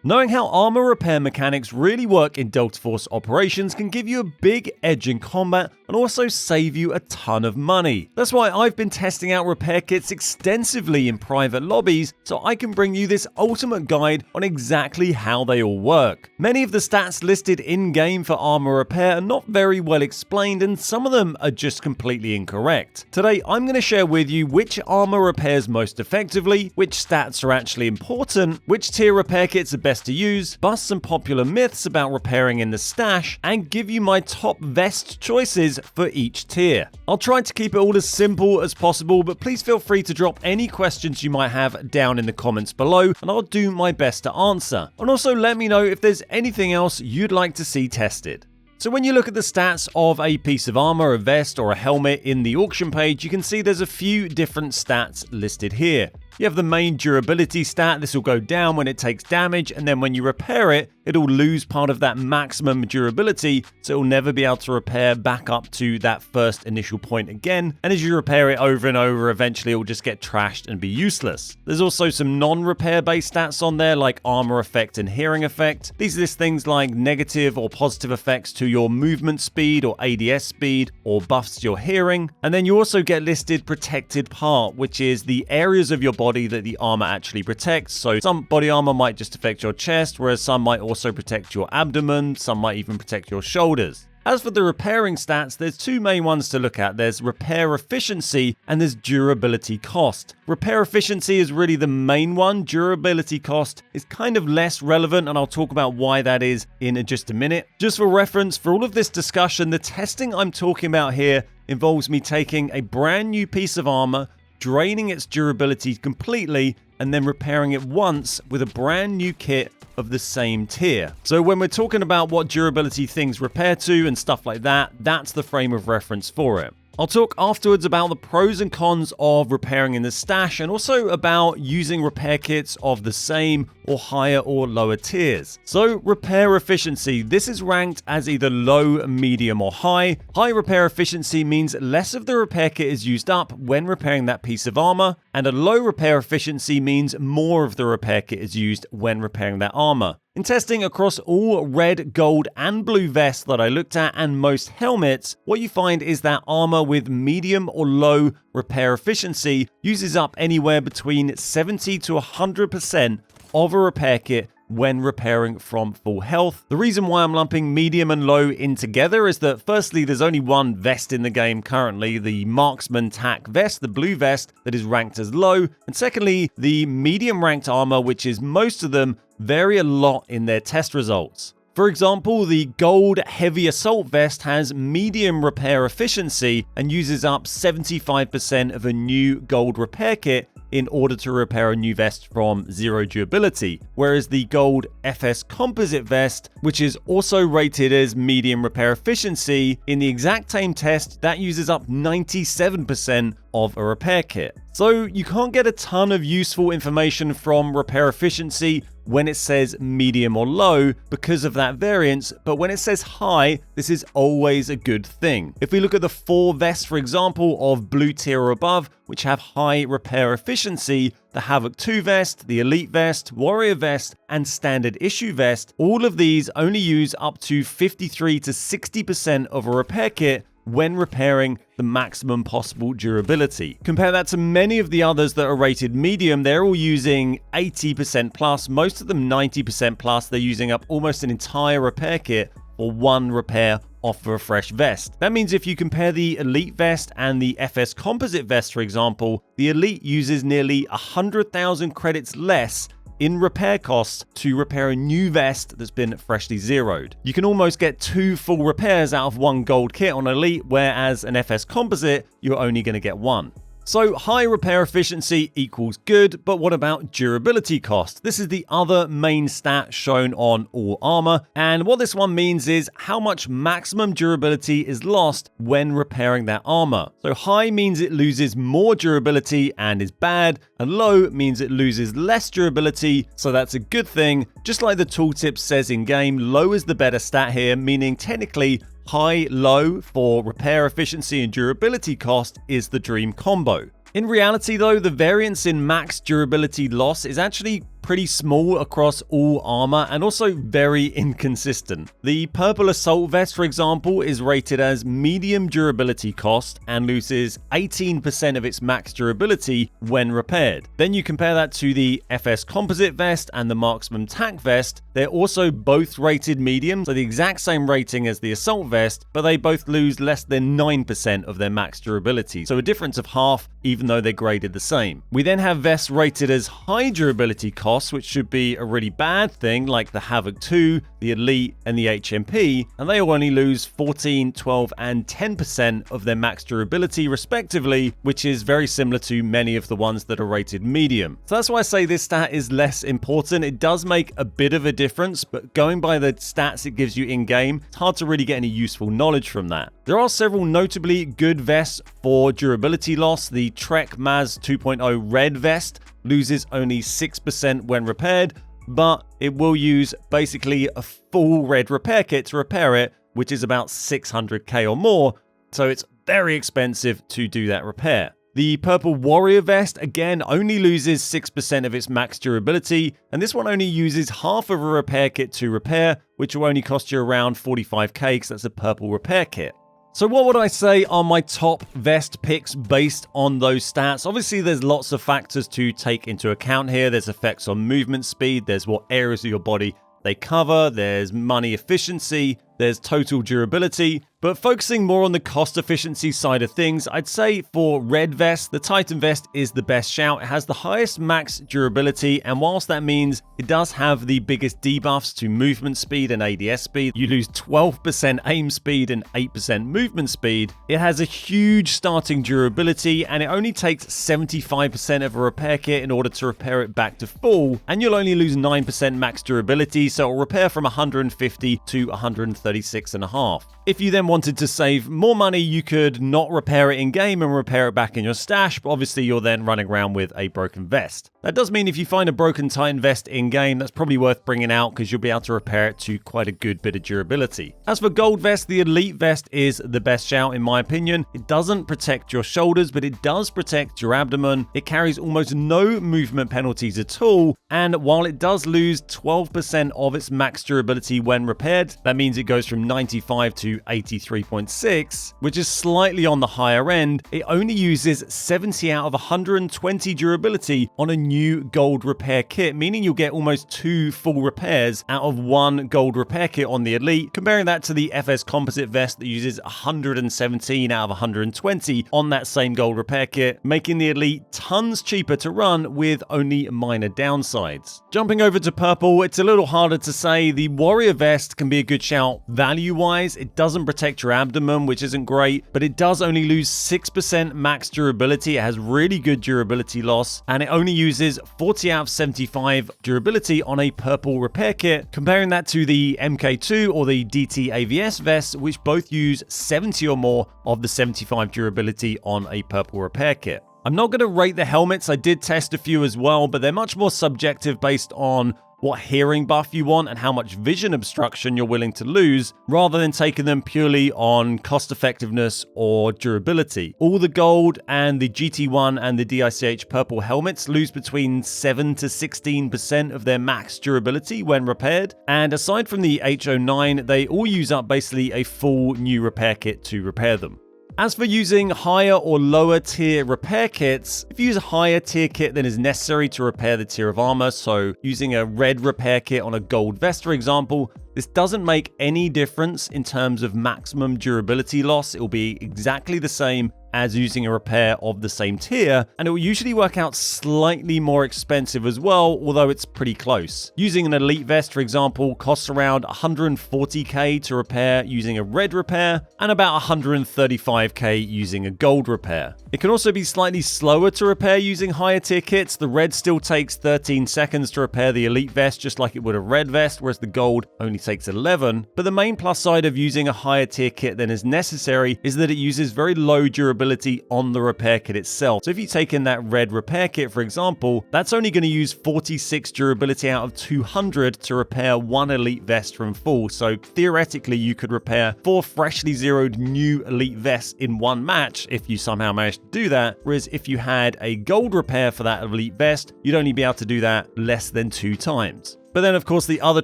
Knowing how armor repair mechanics really work in Delta Force operations can give you a big edge in combat and also save you a ton of money. That's why I've been testing out repair kits extensively in private lobbies, so I can bring you this ultimate guide on exactly how they all work. Many of the stats listed in-game for armor repair are not very well explained, and some of them are just completely incorrect. Today, I'm going to share with you which armor repairs most effectively, which stats are actually important, which tier repair kits are best to use, bust some popular myths about repairing in the stash, and give you my top vest choices for each tier. I'll try to keep it all as simple as possible, but please feel free to drop any questions you might have down in the comments below, and I'll do my best to answer. And also let me know if there's anything else you'd like to see tested. So when you look at the stats of a piece of armor, a vest, or a helmet in the auction page, you can see there's a few different stats listed here. You have the main durability stat. This will go down when it takes damage, and then when you repair it, it'll lose part of that maximum durability, so it'll never be able to repair back up to that first initial point again. And as you repair it over and over, eventually it will just get trashed and be useless. There's also some non-repair based stats on there, like armor effect and hearing effect. These list things like negative or positive effects to your movement speed or ADS speed, or buffs to your hearing. And then you also get listed protected part, which is the areas of your body that the armor actually protects. So some body armor might just affect your chest, whereas some might also protect your abdomen, some might even protect your shoulders. As for the repairing stats, there's two main ones to look at. There's repair efficiency and there's durability cost. Repair efficiency is really the main one. Durability cost is kind of less relevant, and I'll talk about why that is in just a minute. Just for reference, for all of this discussion, the testing I'm talking about here involves me taking a brand new piece of armor, draining its durability completely, and then repairing it once with a brand new kit of the same tier. So when we're talking about what durability things repair to and stuff like that, that's the frame of reference for it. I'll talk afterwards about the pros and cons of repairing in the stash, and also about using repair kits of the same or higher or lower tiers. So repair efficiency, this is ranked as either low, medium or high. High repair efficiency means less of the repair kit is used up when repairing that piece of armor, and a low repair efficiency means more of the repair kit is used when repairing that armor. In testing across all red, gold, and blue vests that I looked at and most helmets, what you find is that armor with medium or low repair efficiency uses up anywhere between 70 to 100% of a repair kit when repairing from full health. The reason why I'm lumping medium and low in together is that firstly, there's only one vest in the game currently, the Marksman Tac vest, the blue vest, that is ranked as low. And secondly, the medium ranked armor, which is most of them, vary a lot in their test results. For example, the gold heavy assault vest has medium repair efficiency and uses up 75% of a new gold repair kit in order to repair a new vest from zero durability, whereas the gold FS composite vest, which is also rated as medium repair efficiency, in the exact same test, that uses up 97% of a repair kit. So you can't get a ton of useful information from repair efficiency when it says medium or low because of that variance, but when it says high, this is always a good thing. If we look at the 4 vests, for example, of blue tier or above, which have high repair efficiency, the Havoc 2 vest, the Elite vest, Warrior vest, and Standard Issue vest, all of these only use up to 53 to 60% of a repair kit when repairing the maximum possible durability. Compare that to many of the others that are rated medium. They're all using 80% plus, most of them 90% plus. They're using up almost an entire repair kit for one repair off of a fresh vest. That means if you compare the Elite vest and the FS composite vest, for example, the Elite uses nearly 100,000 credits less in repair costs to repair a new vest that's been freshly zeroed. You can almost get 2 full repairs out of one gold kit on Elite, whereas an FS composite, you're only going to get 1. So high repair efficiency equals good, but what about durability cost? This is the other main stat shown on all armor, and what this one means is how much maximum durability is lost when repairing that armor. So high means it loses more durability and is bad, and low means it loses less durability, so that's a good thing. Just like the tooltip says in game, low is the better stat here, meaning technically high, low for repair efficiency and durability cost is the dream combo. In reality though, the variance in max durability loss is actually pretty small across all armor and also very inconsistent. The purple assault vest, for example, is rated as medium durability cost and loses 18% of its max durability when repaired. Then you compare that to the FS composite vest and the marksman tac vest. They're also both rated medium, so the exact same rating as the assault vest, but they both lose less than 9% of their max durability, so a difference of half even though they're graded the same. We then have vests rated as high durability costs, which should be a really bad thing, like the Havoc 2, the Elite, and the HMP, and they all only lose 14, 12, and 10% of their max durability respectively, which is very similar to many of the ones that are rated medium. So that's why I say this stat is less important. It does make a bit of a difference, but going by the stats it gives you in-game, it's hard to really get any useful knowledge from that. There are several notably good vests for durability loss. The Trek Maz 2.0 red vest loses only 6% when repaired, but it will use basically a full red repair kit to repair it, which is about 600k or more, so it's very expensive to do that repair. The purple warrior vest, again, only loses 6% of its max durability, and this one only uses half of a repair kit to repair, which will only cost you around 45k because that's a purple repair kit. So what would I say are my top vest picks based on those stats? Obviously, there's lots of factors to take into account here. There's effects on movement speed, there's what areas of your body they cover, there's money efficiency, there's total durability. But focusing more on the cost efficiency side of things, I'd say for red vest, the Titan vest is the best shout. It has the highest max durability, and whilst that means it does have the biggest debuffs to movement speed and ADS speed, you lose 12% aim speed and 8% movement speed, it has a huge starting durability, and it only takes 75% of a repair kit in order to repair it back to full, and you'll only lose 9% max durability, so it'll repair from 150 to 136.5. If you then wanted to save more money, you could not repair it in game and repair it back in your stash, but obviously you're then running around with a broken vest. That does mean if you find a broken Titan vest in game, that's probably worth bringing out because you'll be able to repair it to quite a good bit of durability. As for gold vest, the elite vest is the best shout in my opinion. It doesn't protect your shoulders, but it does protect your abdomen. It carries almost no movement penalties at all, and while it does lose 12% of its max durability when repaired, that means it goes from 95 to 83.6, which is slightly on the higher end. It only uses 70 out of 120 durability on a new gold repair kit, meaning you'll get almost 2 full repairs out of 1 gold repair kit on the elite. Comparing that to the FS composite vest that uses 117 out of 120 on that same gold repair kit, making the elite tons cheaper to run with only minor downsides. Jumping over to purple, it's a little harder to say. The warrior vest can be a good shout value-wise. It doesn't protect your abdomen, which isn't great, but it does only lose 6% max durability. It has really good durability loss, and it only uses 40 out of 75 durability on a purple repair kit. Comparing that to the MK2 or the DT AVS vests, which both use 70 or more of the 75 durability on a purple repair kit. I'm not going to rate the helmets. I did test a few as well, but they're much more subjective based on what hearing buff you want and how much vision obstruction you're willing to lose, rather than taking them purely on cost effectiveness or durability. All the gold and the GT1 and the DICH purple helmets lose between 7 to 16% of their max durability when repaired, and aside from the H09, they all use up basically a full new repair kit to repair them. As for using higher or lower tier repair kits, if you use a higher tier kit than is necessary to repair the tier of armor, so using a red repair kit on a gold vest for example, this doesn't make any difference in terms of maximum durability loss. It will be exactly the same as using a repair of the same tier, and it will usually work out slightly more expensive as well, although it's pretty close. Using an elite vest, for example, costs around 140k to repair using a red repair, and about 135k using a gold repair. It can also be slightly slower to repair using higher tier kits. The red still takes 13 seconds to repair the elite vest, just like it would a red vest, whereas the gold only takes 11. But the main plus side of using a higher tier kit than is necessary is that it uses very low durability durability on the repair kit itself. So if you take in that red repair kit, for example, that's only going to use 46 durability out of 200 to repair one elite vest from full. So theoretically, you could repair 4 freshly zeroed new elite vests in one match if you somehow managed to do that. Whereas if you had a gold repair for that elite vest, you'd only be able to do that less than 2 times. But then, of course, the other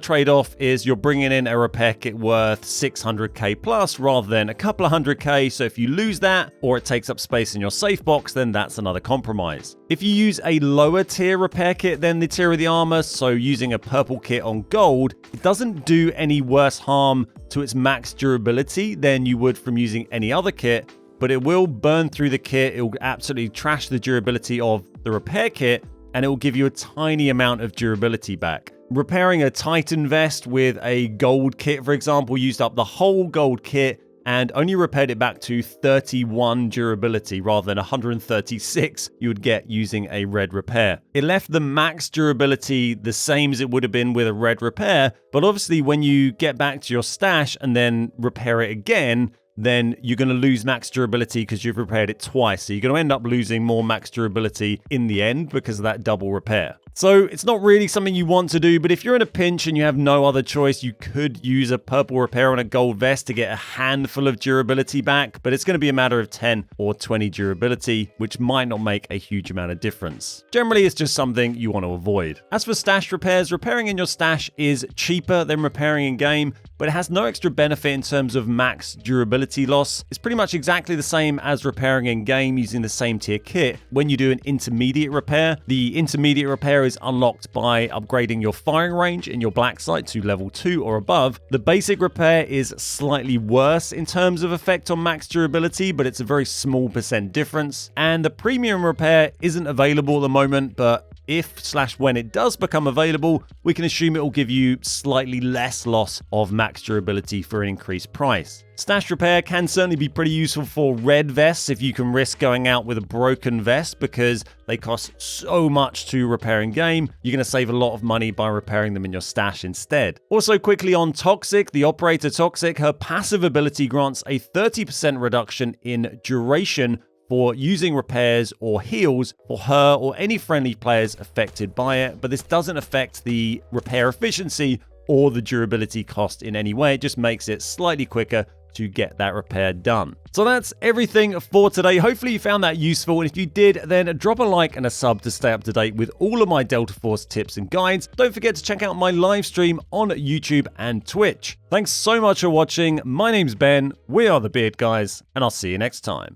trade-off is you're bringing in a repair kit worth 600k plus rather than a couple of 100k. So if you lose that or it takes up space in your safe box, then that's another compromise. If you use a lower tier repair kit than the tier of the armor, so using a purple kit on gold, it doesn't do any worse harm to its max durability than you would from using any other kit, but it will burn through the kit. It will absolutely trash the durability of the repair kit, and it will give you a tiny amount of durability back. Repairing a Titan vest with a gold kit, for example, used up the whole gold kit and only repaired it back to 31 durability rather than 136 you would get using a red repair. It left the max durability the same as it would have been with a red repair, but obviously when you get back to your stash and then repair it again, then you're going to lose max durability because you've repaired it twice. So you're going to end up losing more max durability in the end because of that double repair. So it's not really something you want to do, but if you're in a pinch and you have no other choice, you could use a purple repair on a gold vest to get a handful of durability back, but it's going to be a matter of 10 or 20 durability, which might not make a huge amount of difference. Generally, it's just something you want to avoid. As for stash repairs, repairing in your stash is cheaper than repairing in game, but it has no extra benefit in terms of max durability loss. It's pretty much exactly the same as repairing in game using the same tier kit. When you do an intermediate repair, the intermediate repair is unlocked by upgrading your firing range in your black sight to level 2 or above. The basic repair is slightly worse in terms of effect on max durability, but it's a very small % difference. And the premium repair isn't available at the moment, but if/when it does become available, we can assume it will give you slightly less loss of max durability for an increased price. Stash repair can certainly be pretty useful for red vests if you can risk going out with a broken vest because they cost so much to repair in game. You're going to save a lot of money by repairing them in your stash instead. Also quickly on Toxic, the operator Toxic, her passive ability grants a 30% reduction in duration for using repairs or heals for her or any friendly players affected by it, but this doesn't affect the repair efficiency or the durability cost in any way. It just makes it slightly quicker to get that repair done. So that's everything for today. Hopefully you found that useful, and if you did, then drop a like and a sub to stay up to date with all of my Delta Force tips and guides. Don't forget to check out my live stream on YouTube and Twitch. Thanks so much for watching. My name's Ben, we are the Beard Guys, and I'll see you next time.